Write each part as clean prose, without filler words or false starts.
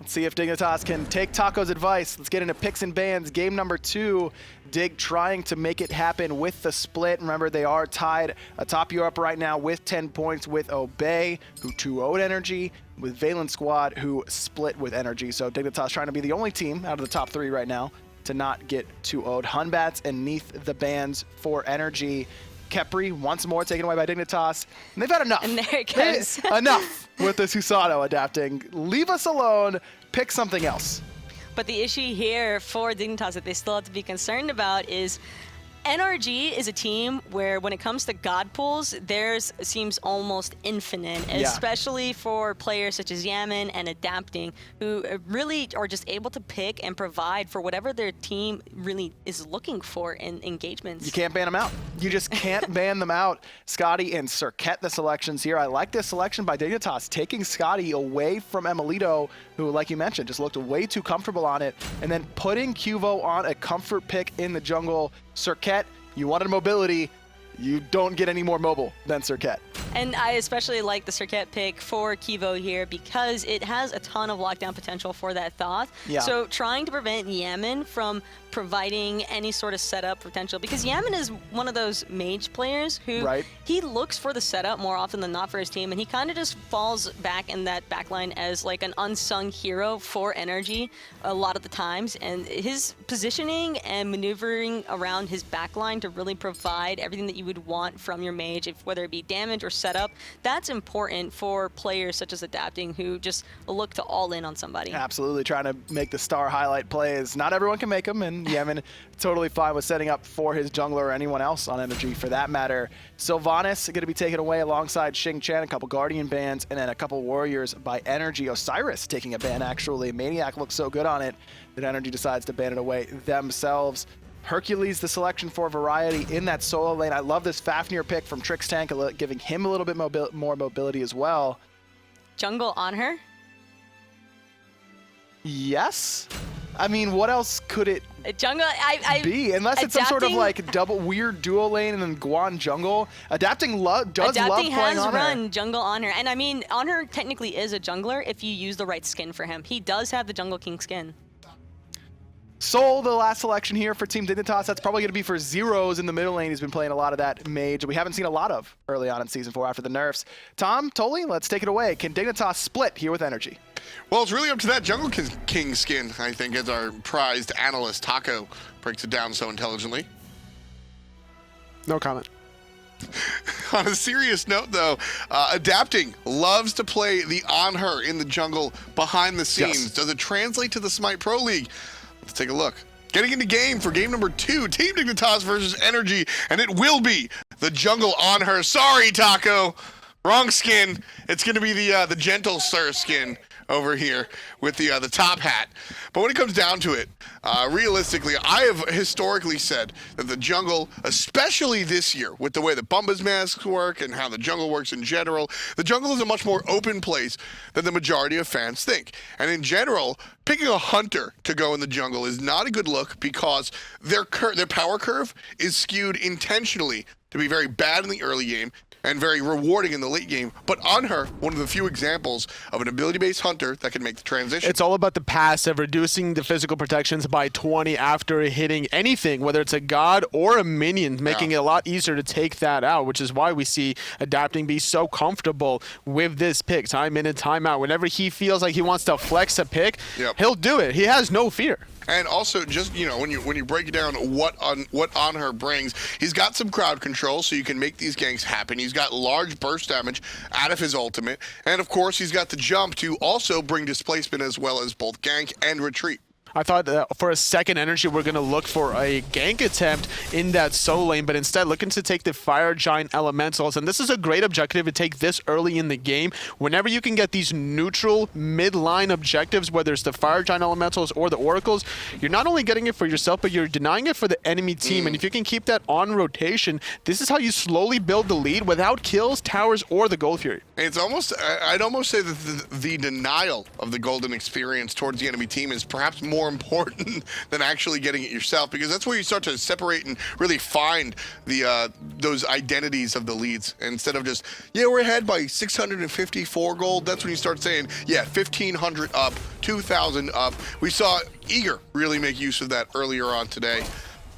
Let's see if Dignitas can take Taco's advice. Let's get into picks and bans. Game number 2. Dig trying to make it happen with the split. Remember, they are tied atop Europe right now with 10 points with Obey, who 2-0'd NRG, with Valen Squad, who split with NRG. So Dignitas trying to be the only team out of the top 3 right now to not get 2-0'd. Hunbats and Neath the bans for NRG. Kepri once more taken away by Dignitas. And they've had enough. And there it goes. Enough with the Susanoo adapting. Leave us alone. Pick something else. But the issue here for Dignitas that they still have to be concerned about is NRG is a team where when it comes to god pools, theirs seems almost infinite, especially for players such as Yammyn and Adapting, who really are just able to pick and provide for whatever their team really is looking for in engagements. You can't ban them out. You just can't ban them out. Skadi and Serqet, the selections here. I like this selection by Dignitas, taking Skadi away from emilitoo, who, like you mentioned, just looked way too comfortable on it, and then putting Qvo on a comfort pick in the jungle. Serqet, you wanted mobility. You don't get any more mobile than Serqet. And I especially like the Serqet pick for Qvo here because it has a ton of lockdown potential for that Thoth. Yeah. So trying to prevent Yammyn from providing any sort of setup potential, because Yammyn is one of those mage players who he looks for the setup more often than not for his team, and he kind of just falls back in that backline as like an unsung hero for NRG a lot of the times, and his positioning and maneuvering around his backline to really provide everything that you would want from your mage, whether it be damage or setup, that's important for players such as Adapting who just look to all in on somebody. Absolutely, trying to make the star highlight plays. Not everyone can make them, and Yammyn totally fine with setting up for his jungler or anyone else on NRG for that matter. Sylvanas going to be taken away alongside Xing Chen, a couple Guardian bans, and then a couple Warriors by NRG. Osiris taking a ban, actually. Maniac looks so good on it that NRG decides to ban it away themselves. Hercules, the selection for variety in that solo lane. I love this Fafnir pick from Trixtank, giving him a little bit more mobility as well. Jungle Anhur? Yes. I mean, what else could it jungle be? Unless it's some sort of like double weird duo lane and then Guan jungle. Adapting love playing has Anhur. run jungle Anhur, and I mean Anhur technically is a jungler if you use the right skin for him. He does have the Jungle King skin. Soul, the last selection here for Team Dignitas. That's probably going to be for Zyrhoes in the middle lane. He's been playing a lot of that mage. We haven't seen a lot of early on in Season 4 after the nerfs. Tom, Tolly, let's take it away. Can Dignitas split here with NRG? Well, it's really up to that Jungle King skin, I think, as our prized analyst, Taco, breaks it down so intelligently. No comment. On a serious note, though, Adapting loves to play the Anhur in the jungle behind the scenes. Yes. Does it translate to the Smite Pro League? Let's take a look. Getting into game for game number 2, Team Dignitas versus NRG, and it will be the jungle Anhur. Sorry, Taco. Wrong skin. It's going to be the gentle sir skin over here with the top hat. But when it comes down to it, realistically, I have historically said that the jungle, especially this year, with the way the Bumba's masks work and how the jungle works in general, the jungle is a much more open place than the majority of fans think. And in general, picking a hunter to go in the jungle is not a good look because their power curve is skewed intentionally to be very bad in the early game and very rewarding in the late game. But Anhur, one of the few examples of an ability-based hunter that can make the transition. It's all about the passive, reducing the physical protections by 20 after hitting anything, whether it's a god or a minion, making it a lot easier to take that out, which is why we see Adapting be so comfortable with this pick, time in and time out. Whenever he feels like he wants to flex a pick, he'll do it. He has no fear. And also, just when you break down what Anhur brings, he's got some crowd control, so you can make these ganks happen. He's got large burst damage out of his ultimate, and of course, he's got the jump to also bring displacement as well as both gank and retreat. I thought for a second NRG we're going to look for a gank attempt in that solo lane, but instead looking to take the Fire Giant Elementals. And this is a great objective to take this early in the game. Whenever you can get these neutral mid-line objectives, whether it's the Fire Giant Elementals or the Oracles, you're not only getting it for yourself, but you're denying it for the enemy team. And if you can keep that on rotation, this is how you slowly build the lead without kills, towers, or the Gold Fury. It's almost, I'd almost say that the denial of the golden experience towards the enemy team is perhaps more more important than actually getting it yourself, because that's where you start to separate and really find the those identities of the leads. Instead of just, yeah, we're ahead by 654 gold, that's when you start saying, yeah, 1,500 up, 2,000 up. We saw Eager really make use of that earlier on today.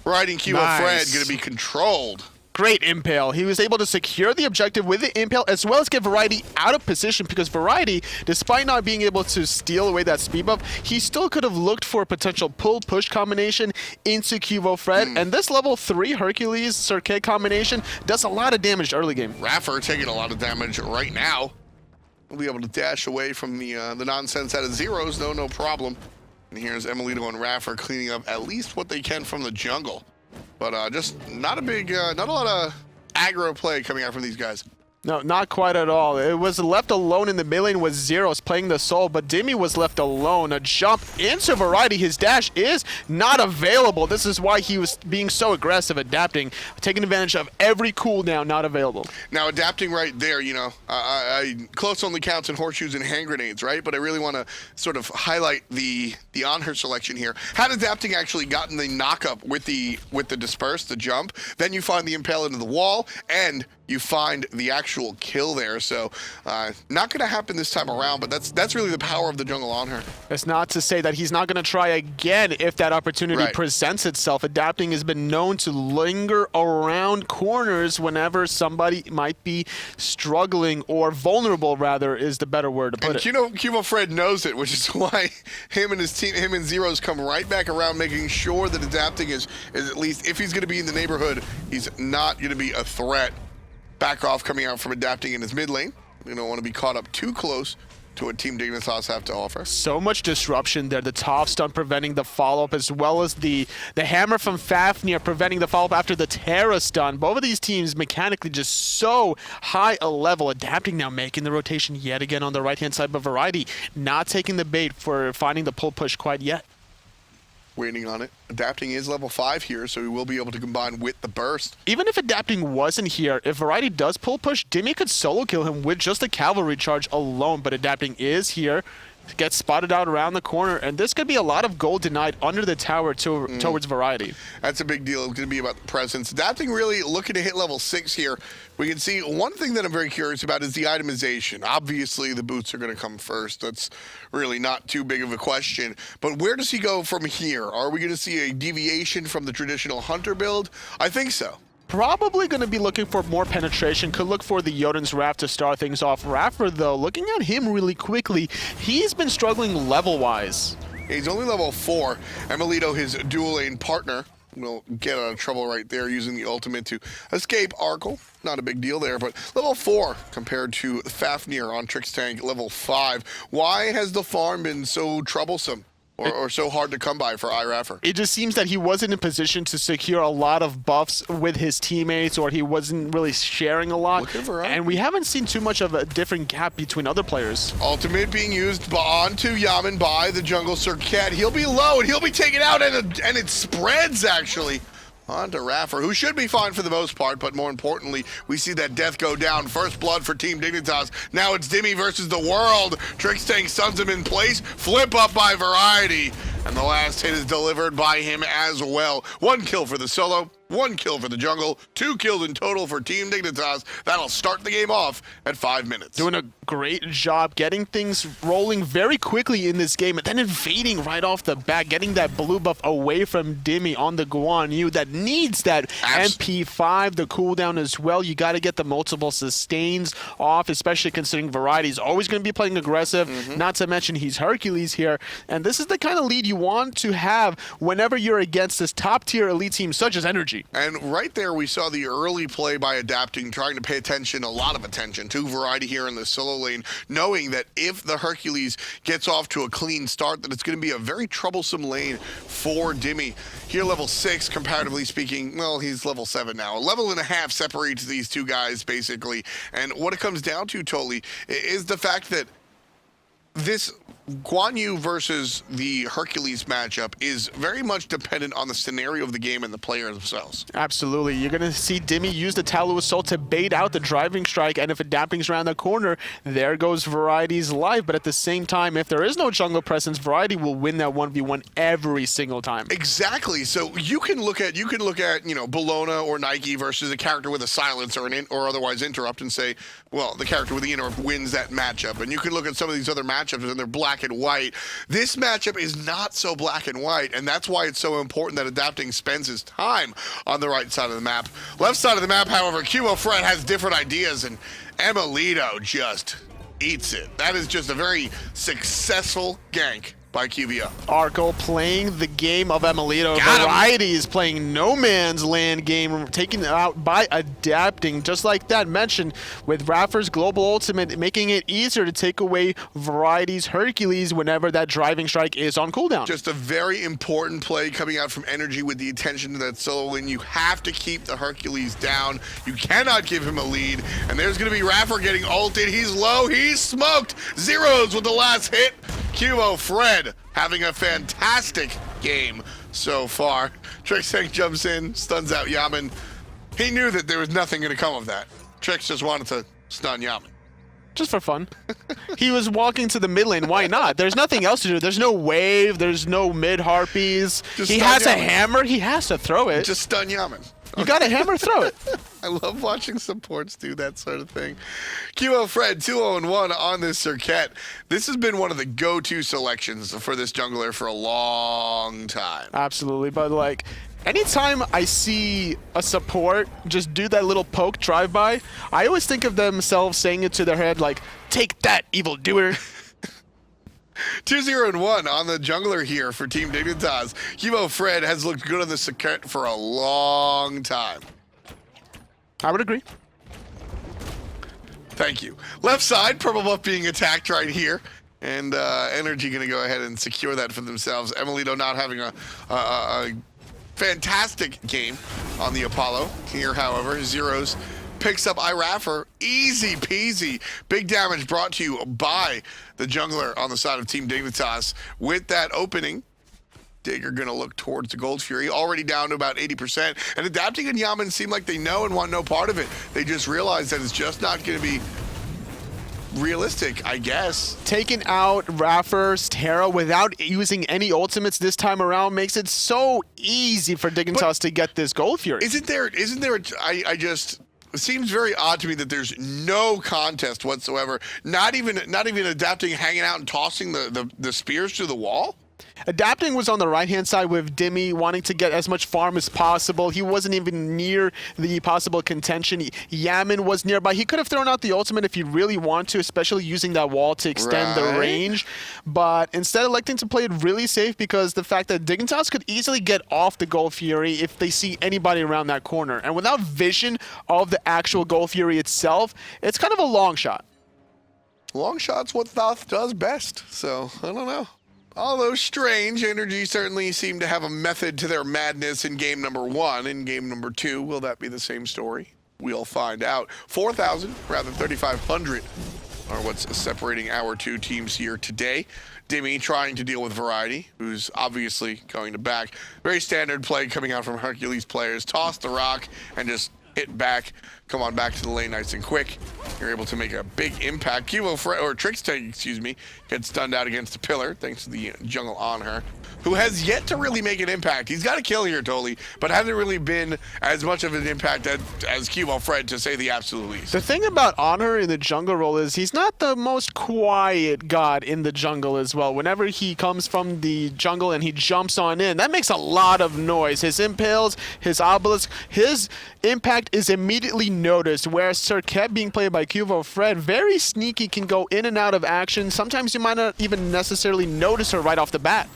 Riding QvoFred going to be controlled. Great impale. He was able to secure the objective with the impale, as well as get Variety out of position, because Variety, despite not being able to steal away that speed buff, he still could have looked for a potential pull-push combination into QvoFred, and this level 3 Hercules Serqet combination does a lot of damage early game. iRaffer taking a lot of damage right now. We'll be able to dash away from the nonsense out of Zyrhoes, though, no problem. And here's emilitoo and iRaffer cleaning up at least what they can from the jungle. But just not a lot of aggro play coming out from these guys. No, not quite at all. It was left alone in the mid lane with Zyrhoes playing the soul, but Dimi was left alone. A jump into Variety. His dash is not available. This is why he was being so aggressive, adapting, taking advantage of every cooldown not available. Now, adapting right there, you know, close only counts in horseshoes and hand grenades, right? But I really want to sort of highlight the Anhur selection here. Had adapting actually gotten the knock-up with the disperse, the jump, then you find the impale into the wall, and you find the actual kill there. So not going to happen this time around, but that's really the power of the jungle on her. It's not to say that he's not going to try again if that opportunity presents itself. Adapting has been known to linger around corners whenever somebody might be struggling, or vulnerable rather is the better word to put it. You know, QvoFred knows it, which is why him and his team, him and Zyrhoes, come right back around, making sure that adapting is at least, if he's going to be in the neighborhood, he's not going to be a threat. Back off coming out from adapting in his mid lane. You don't want to be caught up too close to what Team Dignitas have to offer. So much disruption there. The Thoth stun preventing the follow-up, as well as the hammer from Fafnir preventing the follow-up after the Terra stun. Both of these teams mechanically just so high a level. Adapting now making the rotation yet again on the right-hand side, but Variety not taking the bait for finding the pull push quite yet. Waiting on it. Adapting is level 5 here, so he will be able to combine with the burst. Even if adapting wasn't here, if Variety does pull push, Dimi could solo kill him with just a cavalry charge alone, but adapting is here. Gets spotted out around the corner, and this could be a lot of gold denied under the tower towards Variety. That's a big deal. It's going to be about the presence. Adapting really looking to hit level 6 here. We can see one thing that I'm very curious about is the itemization. Obviously, the boots are going to come first. That's really not too big of a question. But where does he go from here? Are we going to see a deviation from the traditional hunter build? I think so. Probably going to be looking for more penetration. Could look for the Jotun's Wrath to start things off. iRaffer, though, looking at him really quickly, he's been struggling level-wise. He's only level 4. emilitoo, his dual lane partner, will get out of trouble right there using the ultimate to escape Arkkyl. Not a big deal there, but level 4 compared to Fafnir on Trixtank, level 5. Why has the farm been so troublesome? Or so hard to come by for iRaffer? It just seems that he wasn't in position to secure a lot of buffs with his teammates, or he wasn't really sharing a lot. And we haven't seen too much of a different gap between other players. Ultimate being used onto Yammyn by the jungle Serqet. He'll be low and he'll be taken out, and it spreads actually onto iRaffer, who should be fine for the most part, but more importantly, we see that death go down. First blood for Team Dignitas. Now it's Dimi versus the world. Trixtank stuns him in place. Flip up by Variety. And the last hit is delivered by him as well. 1 kill for the solo, 1 kill for the jungle, 2 kills in total for Team Dignitas. That'll start the game off at 5 minutes. Doing a great job getting things rolling very quickly in this game, and then invading right off the bat, getting that blue buff away from Dimi on the Guan that needs that MP5, the cooldown as well. You got to get the multiple sustains off, especially considering Variety is always going to be playing aggressive, not to mention he's Hercules here, and this is the kind of lead you want to have whenever you're against this top-tier elite team such as NRG. And right there, we saw the early play by adapting, trying to pay attention, a lot of attention to Variety here in the solo lane, knowing that if the Hercules gets off to a clean start, that it's going to be a very troublesome lane for Dimi. Here, level 6, comparatively speaking, well, he's level 7 now. A level and a half separates these two guys, basically. And what it comes down to, totally, is the fact that this Guan Yu versus the Hercules matchup is very much dependent on the scenario of the game and the player themselves. Absolutely. You're going to see Dimi use the Talu Assault to bait out the driving strike, and if Adapting's around the corner, there goes Variety's life. But at the same time, if there is no jungle presence, Variety will win that 1v1 every single time. Exactly. So you can look at Bologna or Nike versus a character with a silence or or otherwise interrupt and say, well, the character with the interrupt wins that matchup. And you can look at some of these other matchups and they're black and white. This matchup is not so black and white, and that's why it's so important that Adapting spends his time on the right side of the map. Left side of the map, however, QvoFred has different ideas, and emilitoo just eats it. That is just a very successful gank by QVO. Arkkyl playing the game of emilitoo. Variety is playing no man's land game, taking it out by Adapting, just like that mentioned, with iRaffer's global ultimate, making it easier to take away Variety's Hercules whenever that driving strike is on cooldown. Just a very important play coming out from NRG with the attention to that solo win. You have to keep the Hercules down. You cannot give him a lead. And there's going to be iRaffer getting ulted. He's low. He's smoked. Zyrhoes with the last hit. QvoFred having a fantastic game so far. Trixtank jumps in, stuns out Yammyn. He knew that there was nothing going to come of that. Trix just wanted to stun Yammyn. Just for fun. He was walking to the mid lane. Why not? There's nothing else to do. There's no wave. There's no mid harpies. He has Yammyn. A hammer. He has to throw it. Just stun Yammyn. You got a hammer, throw it. I love watching supports do that sort of thing. QvoFred 2-0-1 on this Serqet. This has been one of the go-to selections for this jungler for a long time. Absolutely, but like, anytime I see a support just do that little poke drive-by, I always think of themselves saying it to their head like, take that, evildoer. 2-0-1 on the jungler here for Team Dignitas. QvoFred has looked good on the Serqet for a long time. I would agree. Thank you. Left side, purple buff being attacked right here. And NRG going to go ahead and secure that for themselves. emilitoo not having a fantastic game on the Apollo. Here, however, Zyrhoes picks up iRaffer, easy peasy. Big damage brought to you by the jungler on the side of Team Dignitas. With that opening, Dig are going to look towards the Gold Fury, already down to about 80%. And Adapting and Yammyn seem like they know and want no part of it. They just realize that it's just not going to be realistic, I guess. Taking out iRaffer's Terra without using any ultimates this time around makes it so easy for Dignitas to get this Gold Fury. It seems very odd to me that there's no contest whatsoever. Not even Adapting, hanging out and tossing the spears to the wall. Adapting was on the right-hand side with Dimi wanting to get as much farm as possible. He wasn't even near the possible contention. Yammyn was nearby. He could have thrown out the ultimate if he really wanted to, especially using that wall to extend the range. But instead electing to play it really safe because the fact that Dignitas could easily get off the Gold Fury if they see anybody around that corner. And without vision of the actual Gold Fury itself, it's kind of a long shot. Long shot's what Thoth does best, so I don't know. Although strange, NRG certainly seemed to have a method to their madness in game number 1. In game number 2, will that be the same story? We'll find out. 4,000, rather 3,500 are what's separating our two teams here today. Dimi trying to deal with Variety, who's obviously going to back. Very standard play coming out from Hercules players. Toss the rock and just hit back. Come on back to the lane nice and quick. You're able to make a big impact. QvoFred, or Trixtank, excuse me, gets stunned out against the pillar thanks to the jungle Anhur, who has yet to really make an impact. He's got a kill here, totally, but hasn't really been as much of an impact as QvoFred, to say the absolute least. The thing about Anhur in the jungle role is he's not the most quiet god in the jungle as well. Whenever he comes from the jungle and he jumps on in, that makes a lot of noise. His impales, his obelisk, his impact is immediately noticed, whereas Serqet, being played by QvoFred, very sneaky, can go in and out of action. Sometimes you might not even necessarily notice her right off the bat.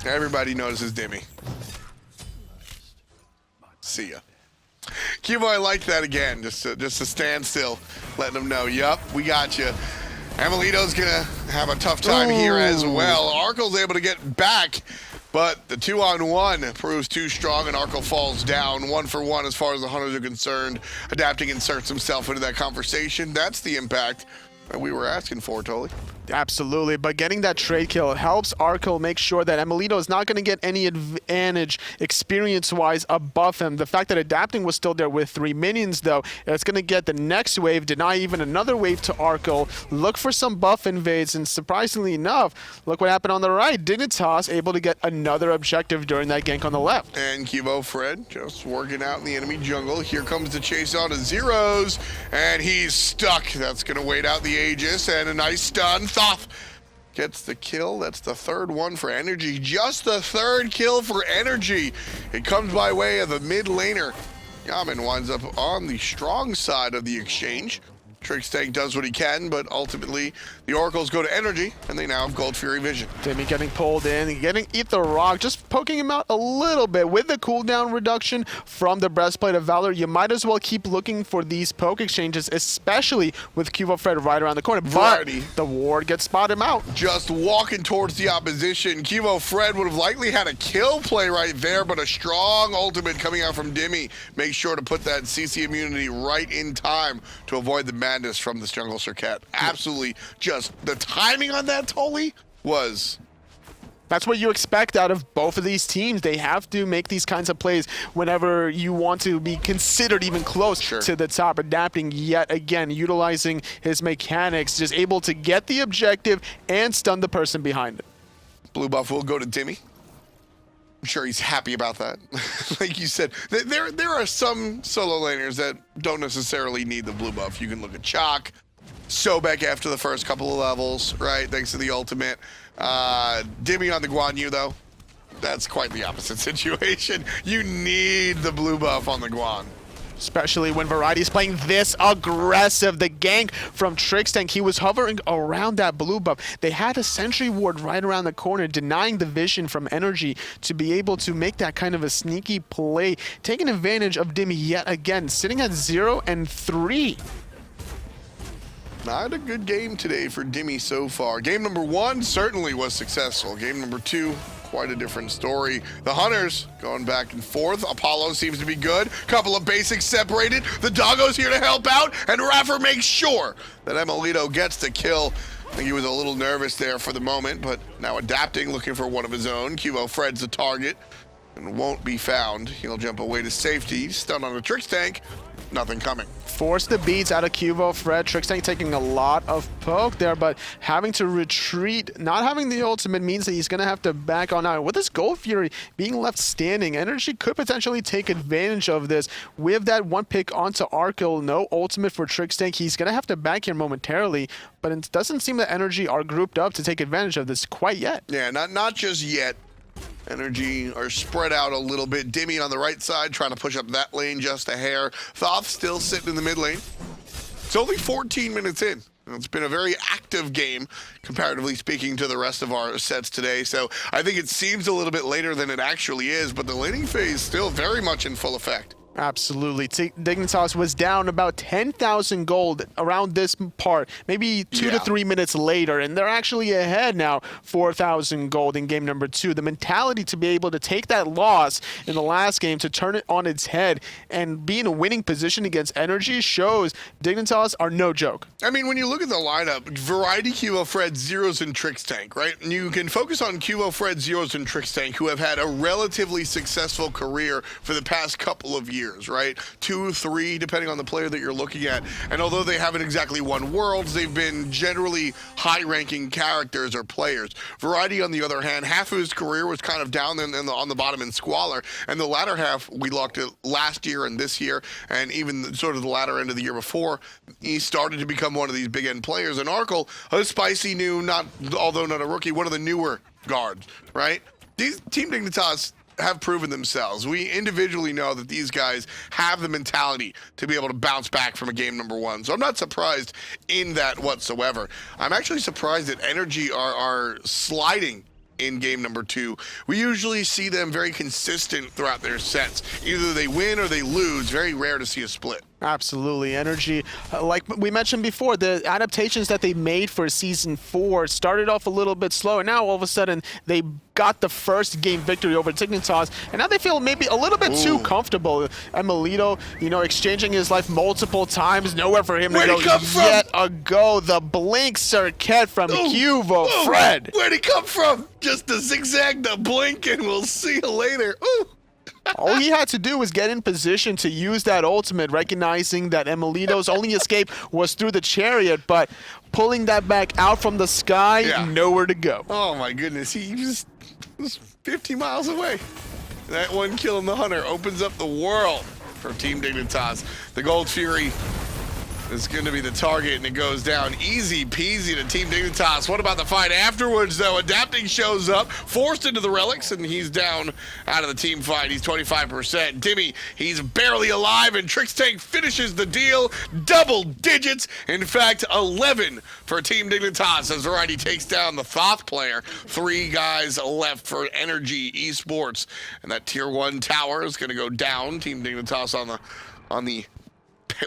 Everybody notices Dimi. See ya. Qvo, I like that again, just to stand still, letting them know, yup, we got you. emilitoo's gonna have a tough time here as well. Arkyl's able to get back, but the 2-on-1 proves too strong, and Arkkyl falls down 1-for-1 as far as the hunters are concerned. Adapting inserts himself into that conversation. That's the impact that we were asking for, Tolly. Absolutely, but getting that trade kill helps Arkkyl make sure that emilitoo is not going to get any advantage experience-wise above him. The fact that adapting was still there with 3 minions, though, it's going to get the next wave, deny even another wave to Arkkyl, look for some buff invades, and surprisingly enough, look what happened on the right. Dignitas able to get another objective during that gank on the left. And QvoFred just working out in the enemy jungle. Here comes the chase on to Zyrhoes, and he's stuck. That's going to wait out the Aegis, and a nice stun. Thoth gets the kill. That's the third one for NRG. Just the third kill for NRG. It comes by way of the mid laner. Yammyn winds up on the strong side of the exchange. Trixtank does what he can, but ultimately the Oracles go to NRG, and they now have Gold Fury Vision. Dimi getting pulled in, getting Eat the Rock, just poking him out a little bit. With the cooldown reduction from the Breastplate of Valor, you might as well keep looking for these poke exchanges, especially with QvoFred right around the corner. Variety. But the ward gets spotted him out. Just walking towards the opposition. QvoFred would have likely had a kill play right there, but a strong ultimate coming out from Dimi makes sure to put that CC immunity right in time to avoid the madness from this jungle Serqet. Absolutely, just the timing on that Tully was... That's what you expect out of both of these teams. They have to make these kinds of plays whenever you want to be considered even close to the top. Adapting yet again, utilizing his mechanics, just able to get the objective and stun the person behind it. Blue buff will go to Dimi. I'm sure he's happy about that. Like you said, there are some solo laners that don't necessarily need the blue buff. You can look at Chalk, Sobek after the first couple of levels, right? Thanks to the ultimate. Dimi on the Guan Yu, though, that's quite the opposite situation. You need the blue buff on the Guan. Especially when Variety is playing this aggressive. The gank from Trixtank, he was hovering around that blue buff. They had a sentry ward right around the corner, denying the vision from NRG to be able to make that kind of a sneaky play, taking advantage of Dimi yet again, sitting at 0 and 3. Not a good game today for Dimi so far. Game number 1 certainly was successful. Game number 2, quite a different story. The Hunters going back and forth. Apollo seems to be good. Couple of basics separated. The Doggo's here to help out, and iRaffer makes sure that emilitoo gets the kill. I think he was a little nervous there for the moment, but now adapting, looking for one of his own. QvoFred's the target and won't be found. He'll jump away to safety. Stun on the Trixtank. Nothing coming. Force the beats out of QvoFred. Trixtank taking a lot of poke there, but having to retreat, not having the ultimate means that he's going to have to back on out. With this Gold Fury being left standing, NRG could potentially take advantage of this. With that one pick onto Arkkyl, no ultimate for Trixtank. He's going to have to back here momentarily, but it doesn't seem that NRG are grouped up to take advantage of this quite yet. Yeah, not just yet. NRG are spread out a little bit. Dimi on the right side trying to push up that lane just a hair. Thoth still sitting in the mid lane. It's only 14 minutes in. It's been a very active game, comparatively speaking, to the rest of our sets today. So I think it seems a little bit later than it actually is, but the laning phase still very much in full effect. Absolutely. Dignitas was down about 10,000 gold around this part, maybe 2 to 3 minutes later, and they're actually ahead now, 4,000 gold in game number 2. The mentality to be able to take that loss in the last game, to turn it on its head and be in a winning position against NRG shows Dignitas are no joke. I mean, when you look at the lineup, Variety, QvoFred, Zyrhoes, and Trixtank, right? And you can focus on QvoFred, Zyrhoes, and Trixtank, who have had a relatively successful career for the past couple of years. Right? 2, 3, depending on the player that you're looking at. And although they haven't exactly won Worlds, they've been generally high-ranking characters or players. Variety, on the other hand, half of his career was kind of down on the bottom in Squalor, and the latter half, we looked at last year and this year, and even sort of the latter end of the year before, he started to become one of these big-end players. And Arkkyl, a spicy new, although not a rookie, one of the newer guards, right? These Team Dignitas have proven themselves. We individually know that these guys have the mentality to be able to bounce back from a game number 1. So I'm not surprised in that whatsoever. I'm actually surprised that NRG are sliding in game number 2. We usually see them very consistent throughout their sets. Either they win or they lose. Very rare to see a split. Absolutely. NRG, like we mentioned before, the adaptations that they made for Season 4 started off a little bit slow, and now all of a sudden they got the first game victory over Dignitas, and now they feel maybe a little bit too comfortable. Emilitoo, you know, exchanging his life multiple times, nowhere for him to go. Yet ago, the blink Serqet from QvoFred. Where'd he come from? Just the zigzag, the blink, and we'll see you later. Ooh. All he had to do was get in position to use that ultimate, recognizing that Emilitoo's only escape was through the chariot, but pulling that back out from the sky, nowhere to go. Oh my goodness, he was 50 miles away. That one kill in the Hunter opens up the world for Team Dignitas. The Gold Fury is going to be the target, and it goes down easy peasy to Team Dignitas. What about the fight afterwards, though? Adapting shows up, forced into the relics, and he's down out of the team fight. He's 25%. Dimi, he's barely alive, and Trixtank finishes the deal. Double digits. In fact, 11 for Team Dignitas as Variety takes down the Thoth player. 3 guys left for NRG Esports, and that Tier 1 tower is going to go down. Team Dignitas on the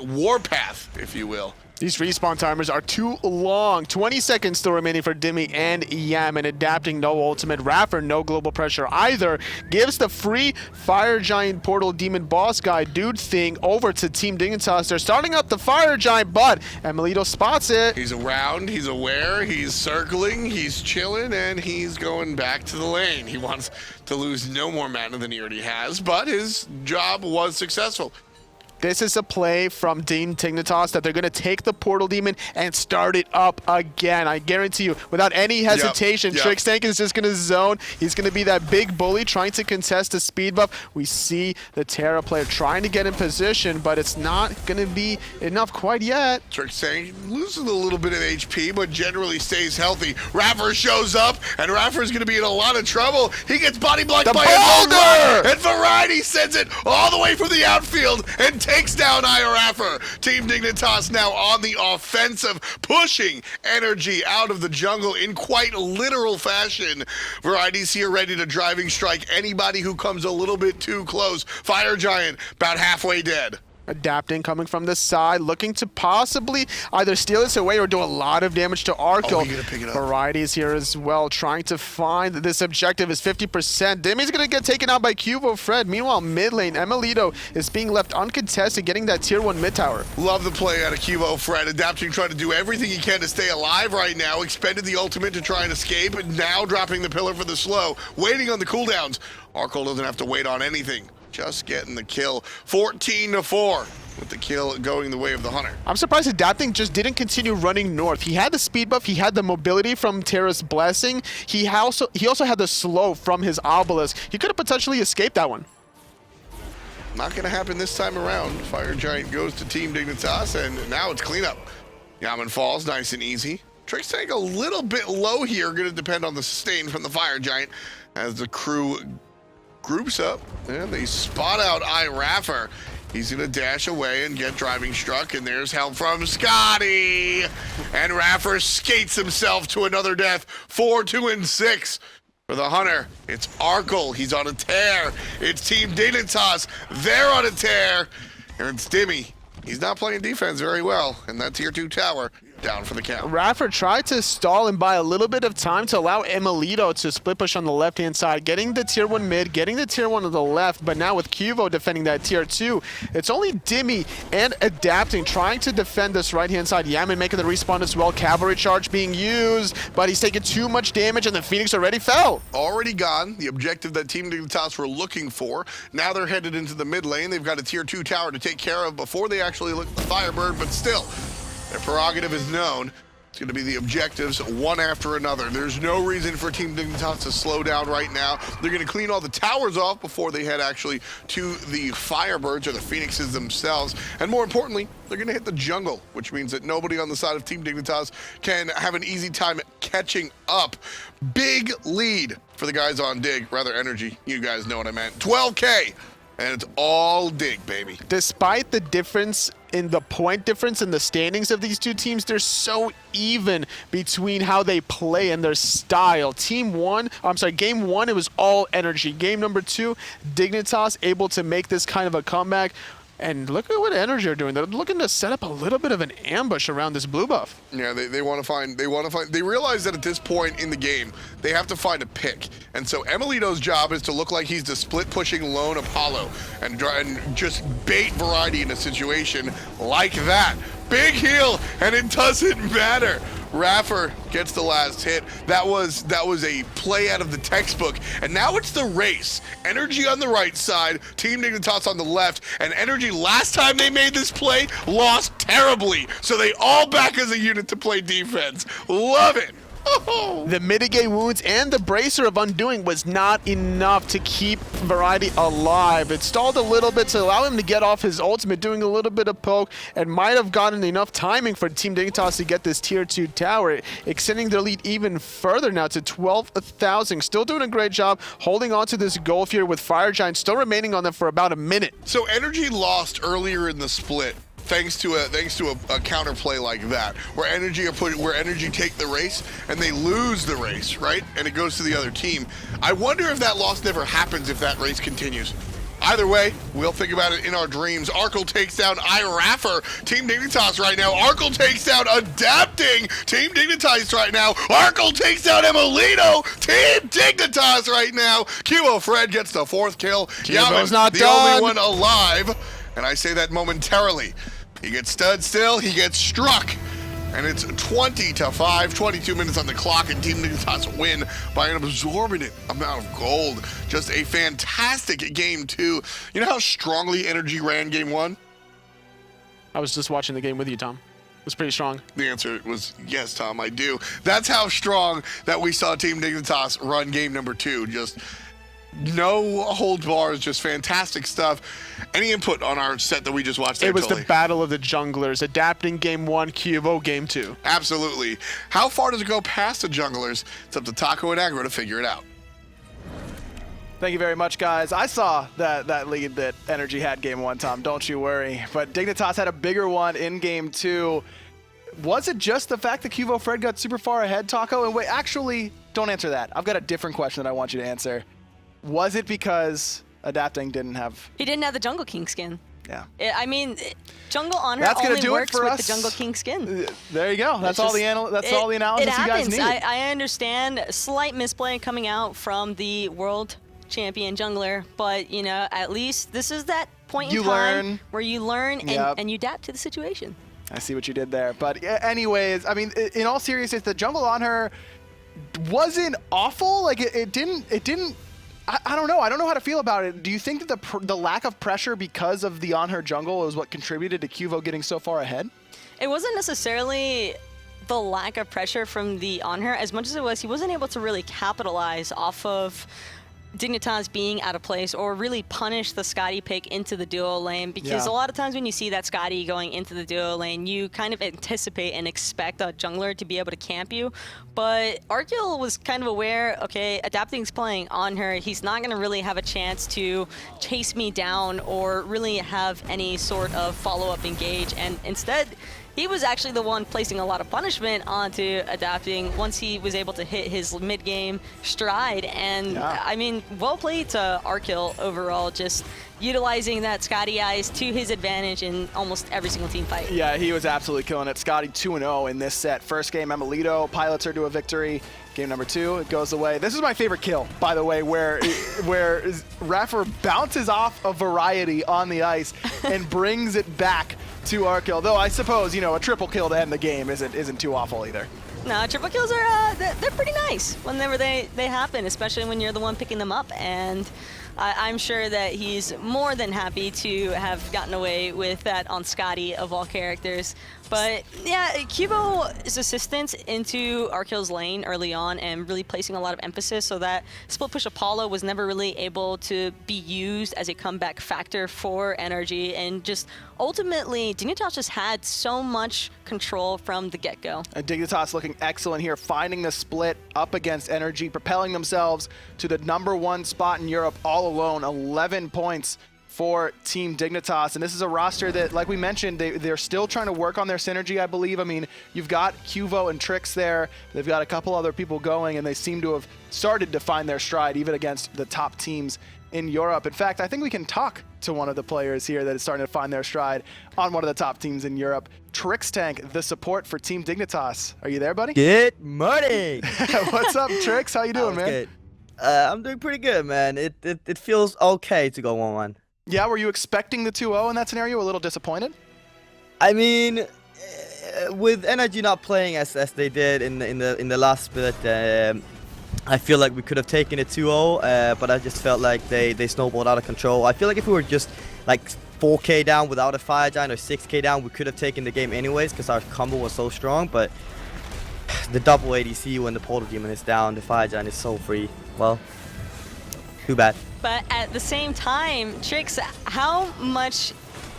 warpath, if you will. These respawn timers are too long. 20 seconds still remaining for Dimi and Yammyn. Adapting, no ultimate. iRaffer, no global pressure either. Gives the free Fire Giant Portal Demon Boss Guy dude thing over to Team Dignitas. They're starting up the Fire Giant, but Emilitoo spots it. He's around, he's aware, he's circling, he's chilling, and he's going back to the lane. He wants to lose no more mana than he already has, but his job was successful. This is a play from Team Dignitas that they're going to take the Portal Demon and start it up again. I guarantee you, without any hesitation, Trixtank is just going to zone. He's going to be that big bully trying to contest the speed buff. We see the Terra player trying to get in position, but it's not going to be enough quite yet. Trixtank loses a little bit of HP, but generally stays healthy. iRaffer shows up, and iRaffer is going to be in a lot of trouble. He gets body blocked by a and Variety sends it all the way from the outfield and takes down iRaffer. Team Dignitas now on the offensive, pushing NRG out of the jungle in quite literal fashion. Variety's here ready to driving strike anybody who comes a little bit too close. Fire Giant about halfway dead. Adapting, coming from the side, looking to possibly either steal this away or do a lot of damage to Arkkyl. Oh, you're gonna pick it up. Variety is here as well, trying to find this objective is 50%. Dimi's gonna get taken out by QvoFred. Meanwhile, mid lane, Emilitoo is being left uncontested, getting that tier 1 mid tower. Love the play out of QvoFred. Adapting, trying to do everything he can to stay alive right now. Expended the ultimate to try and escape, and now dropping the pillar for the slow. Waiting on the cooldowns. Arkkyl doesn't have to wait on anything. Just getting the kill. 14-4 with the kill going the way of the Hunter. I'm surprised Adapting just didn't continue running north. He had the speed buff, he had the mobility from Terra's Blessing. He also had the slow from his Obelisk. He could have potentially escaped that one. Not going to happen this time around. Fire Giant goes to Team Dignitas, and now it's cleanup. Yammyn falls nice and easy. Trixtank a little bit low here. Going to depend on the sustain from the Fire Giant as the crew groups up, and they spot out iRaffer. He's gonna dash away and get driving struck, and there's help from Skadi. And iRaffer skates himself to another death. 4-2-6 for the Hunter. It's Arkkyl, he's on a tear. It's Team Dignitas, they're on a tear. And it's Dimi. He's not playing defense very well, and that tier 2 tower down for the count. iRaffer tried to stall and buy a little bit of time to allow Emilitoo to split push on the left-hand side, getting the tier 1 mid, getting the tier 1 to the left, but now with Qvo defending that tier 2, it's only Dimi and Adapting trying to defend this right-hand side. Yammyn making the respawn as well, cavalry charge being used, but he's taking too much damage and the Phoenix already fell. Already gone, the objective that Team Dignitas were looking for. Now they're headed into the mid lane. They've got a tier 2 tower to take care of before they actually look at the Firebird, but still, their prerogative is known. It's going to be the objectives one after another. There's no reason for Team Dignitas to slow down right now. They're going to clean all the towers off before they head actually to the Firebirds or the Phoenixes themselves. And more importantly, they're going to hit the jungle, which means that nobody on the side of Team Dignitas can have an easy time catching up. Big lead for the guys on Dig, rather NRG. You guys know what I meant. 12K. And it's all Dig, baby. Despite the difference in the point difference in the standings of these two teams, they're so even between how they play and their style. Game one, it was all NRG. Game number 2, Dignitas able to make this kind of a comeback. And look at what NRG are doing. They're looking to set up a little bit of an ambush around this blue buff. Yeah, they want to find. They realize that at this point in the game, they have to find a pick. And so emilitoo's job is to look like he's the split pushing lone Apollo and just bait variety in a situation like that. Big heal, and it doesn't matter. iRaffer gets the last hit. That was a play out of the textbook. And now it's the race. NRG on the right side, Team Dignitas on the left, and NRG last time they made this play lost terribly. So they all back as a unit to play defense. Love it. Oh. The mitigate wounds and the bracer of undoing was not enough to keep Variety alive. It stalled a little bit to allow him to get off his ultimate, doing a little bit of poke, and might have gotten enough timing for Team Dignitas to get this tier 2 tower, extending their lead even further now to 12,000. Still doing a great job holding on to this goal here with Fire Giant still remaining on them for about a minute. So NRG lost earlier in the split. Thanks to a counterplay like that, where NRG take the race and they lose the race, right? And it goes to the other team. I wonder if that loss never happens if that race continues. Either way, we'll think about it in our dreams. Arkkyl takes down iRaffer. Team Dignitas right now. Arkkyl takes down Adapting. Team Dignitas right now. Arkkyl takes down emilitoo. Team Dignitas right now. QvoFred gets the 4th kill. Yammyn's not the done. only one alive. And I say that momentarily. He gets stood still, he gets struck. And it's 20-5, 22 minutes on the clock, and Team Dignitas win by an exorbitant amount of gold. Just a fantastic game 2. You know how strongly NRG ran game 1? I was just watching the game with you, Tom. It was pretty strong. The answer was yes, Tom, I do. That's how strong that we saw Team Dignitas run game number 2. Just no hold bars, just fantastic stuff. Any input on our set that we just watched there, It was Tully? the battle of the junglers. Adapting game 1, Quvo game 2. Absolutely. How far does it go past the junglers? It's up to Taco and Aggro to figure it out. Thank you very much, guys. I saw that lead that NRG had game 1, Tom. Don't you worry. But Dignitas had a bigger one in game 2. Was it just the fact that QvoFred got super far ahead, Taco? And wait, actually, don't answer that. I've got a different question that I want you to answer. Was it because Adapting didn't have... He didn't have the Jungle King skin. Yeah. I mean, Jungle Honor That's only do works for with us. the Jungle King skin. There you go. That's all the analysis It you guys need. I understand slight misplay coming out from the world champion jungler, but you know, at least this is that point in time where you learn and you adapt to the situation. I see what you did there. But anyways, I mean, in all seriousness, the jungle on her wasn't awful. Like it didn't. I don't know. I don't know how to feel about it. Do you think that the lack of pressure because of the on her jungle is what contributed to Quvo getting so far ahead? It wasn't necessarily the lack of pressure from the on her as much as it was he wasn't able to really capitalize off of Dignitas being out of place or really punish the Skadi pick into the duo lane, because a lot of times when you see that Skadi going into the duo lane, you kind of anticipate and expect a jungler to be able to camp you. But Arkkyl was kind of aware, okay, Adapting's playing on her. He's not going to really have a chance to chase me down or really have any sort of follow-up engage. And instead, he was actually the one placing a lot of punishment onto Adapting once he was able to hit his mid-game stride. And I mean, well played to Arkkyl overall, just utilizing that Skadi eyes to his advantage in almost every single team fight. Yeah, he was absolutely killing it. Skadi 2-0 in this set. First game, emilitoo pilots her to a victory. Game number 2, it goes away. This is my favorite kill, by the way, where iRaffer bounces off a variety on the ice and brings it back to Arkkyl. Though I suppose, you know, a triple kill to end the game isn't too awful either. No, triple kills are they're pretty nice whenever they happen, especially when you're the one picking them up. And I'm sure that he's more than happy to have gotten away with that on Skadi of all characters. But yeah, Quvo's assistance into Arkyl's lane early on and really placing a lot of emphasis so that split push Apollo was never really able to be used as a comeback factor for NRG, and just ultimately Dignitas just had so much control from the get-go. And Dignitas looking excellent here, finding the split up against NRG, propelling themselves to the #1 spot in Europe all alone, 11 points for Team Dignitas. And this is a roster that, like we mentioned, they're still trying to work on their synergy, I believe. I mean, you've got Quvo and Trix there. They've got a couple other people going, and they seem to have started to find their stride even against the top teams in Europe. In fact, I think we can talk to one of the players here that is starting to find their stride on one of the top teams in Europe. Trixtank, the support for Team Dignitas. Are you there, buddy? Good morning. What's up, Trix? How you doing, man? Good. I'm doing pretty good, man. It feels okay to go 1-1. Yeah, were you expecting the 2-0 in that scenario? A little disappointed? I mean, with NRG not playing as they did in the last split, I feel like we could have taken it 2-0, but I just felt like they snowballed out of control. I feel like if we were just like 4K down without a fire giant or 6K down, we could have taken the game anyways because our combo was so strong. But the double ADC when the portal demon is down, the fire giant is so free. Well, too bad. But at the same time, Trix, how much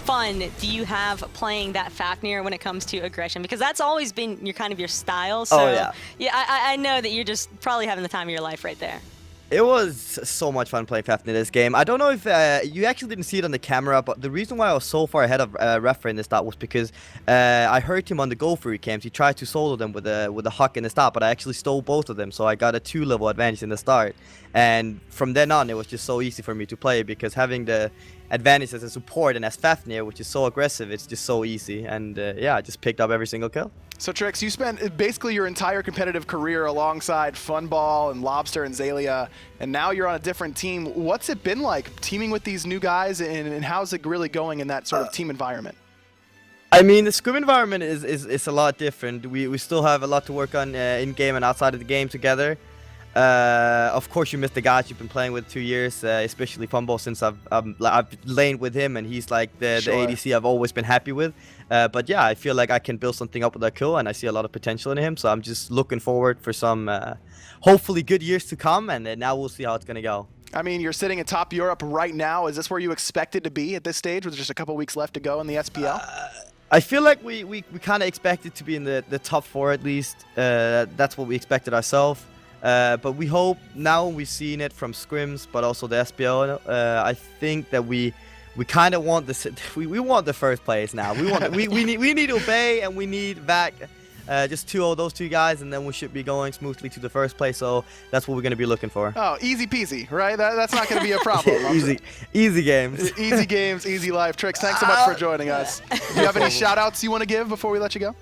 fun do you have playing that Fafnir when it comes to aggression? Because that's always been your kind of your style. So yeah, I know that you're just probably having the time of your life right there. It was so much fun playing Fafnir this game. I don't know if you actually didn't see it on the camera, but the reason why I was so far ahead of iRaffer in the start was because I heard him on the go free camps. He tried to solo them with a huck in the start, but I actually stole both of them, so I got a 2-level advantage in the start. And from then on, it was just so easy for me to play because having the advantage as a support and as Fafnir, which is so aggressive, it's just so easy. And yeah, I just picked up every single kill. So Trix, you spent basically your entire competitive career alongside Funball and Lobster and Zalia, and now you're on a different team. What's it been like teaming with these new guys, and how's it really going in that sort of team environment? I mean, the scrim environment is a lot different. We still have a lot to work on in-game and outside of the game together. Of course, you miss the guys you've been playing with 2 years, especially Funball, since I've laned with him, and he's like the ADC I've always been happy with. But yeah, I feel like I can build something up with Arkkyl, and I see a lot of potential in him. So I'm just looking forward for some hopefully good years to come, and now we'll see how it's gonna go. I mean, you're sitting atop Europe right now. Is this where you expected to be at this stage with just a couple weeks left to go in the SPL? I feel like we kind of expected to be in the top 4 at least. That's what we expected ourselves. But we hope now we've seen it from scrims, but also the SPL. I think that we kind of want we want the first place now. We need Obey and we need back just 2-0 those two guys, and then we should be going smoothly to the first place. So that's what we're going to be looking for. Oh, easy peasy, right? That's not going to be a problem. Easy games. Easy games, easy life. Trix, thanks so much for joining us. Do you have any shout-outs you want to give before we let you go?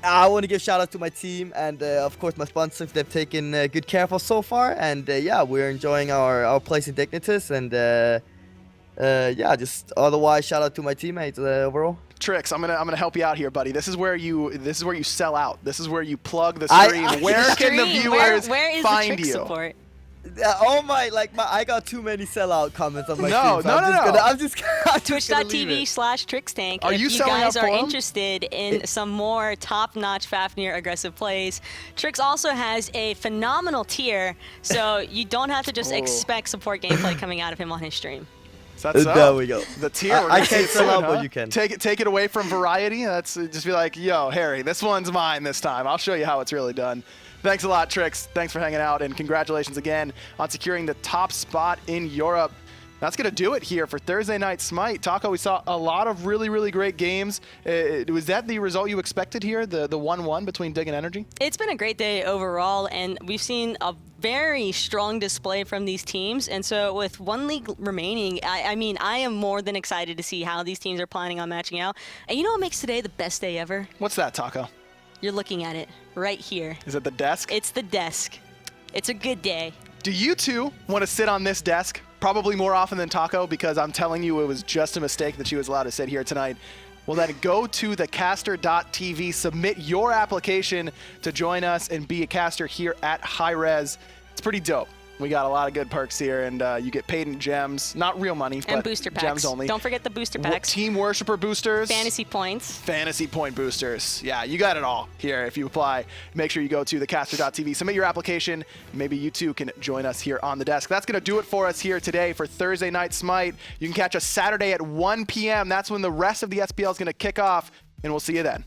I want to give shout out to my team and of course my sponsors. They've taken good care of us so far, and yeah, we're enjoying our place in Dignitas, and yeah, just otherwise shout out to my teammates overall. Trix, I'm gonna help you out here, buddy. This is where you sell out. This is where you plug the stream. Where can the viewers find you? Support? Oh my, I got too many sellout comments on my stream. I'm just Twitch.tv/Trixtank. Are you if you guys are for interested in some more top-notch Fafnir aggressive plays, Trix also has a phenomenal tier, so you don't have to just expect support gameplay coming out of him on his stream. There we go. The tier. I can't sell out, but you can. Take it away from variety. That's just be like, yo, Harry, this one's mine this time. I'll show you how it's really done. Thanks a lot, Trix. Thanks for hanging out, and congratulations again on securing the top spot in Europe. That's going to do it here for Thursday Night Smite. Taco, we saw a lot of really, really great games. Was that the result you expected here, the 1-1 between Dig and NRG? It's been a great day overall, and we've seen a very strong display from these teams. And so with one league remaining, I mean, I am more than excited to see how these teams are planning on matching out. And you know what makes today the best day ever? What's that, Taco? You're looking at it right here. Is it the desk? It's the desk. It's a good day. Do you two want to sit on this desk? Probably more often than Taco, because I'm telling you it was just a mistake that she was allowed to sit here tonight. Well, then go to thecaster.tv, submit your application to join us and be a caster here at hi-rez. It's pretty dope. We got a lot of good perks here, and you get paid in gems. Not real money, but booster packs. Gems only. Don't forget the booster packs. Team Worshipper boosters. Fantasy points. Fantasy point boosters. Yeah, you got it all here if you apply. Make sure you go to thecaster.tv, submit your application. Maybe you too can join us here on the desk. That's going to do it for us here today for Thursday Night Smite. You can catch us Saturday at 1 p.m. That's when the rest of the SPL is going to kick off, and we'll see you then.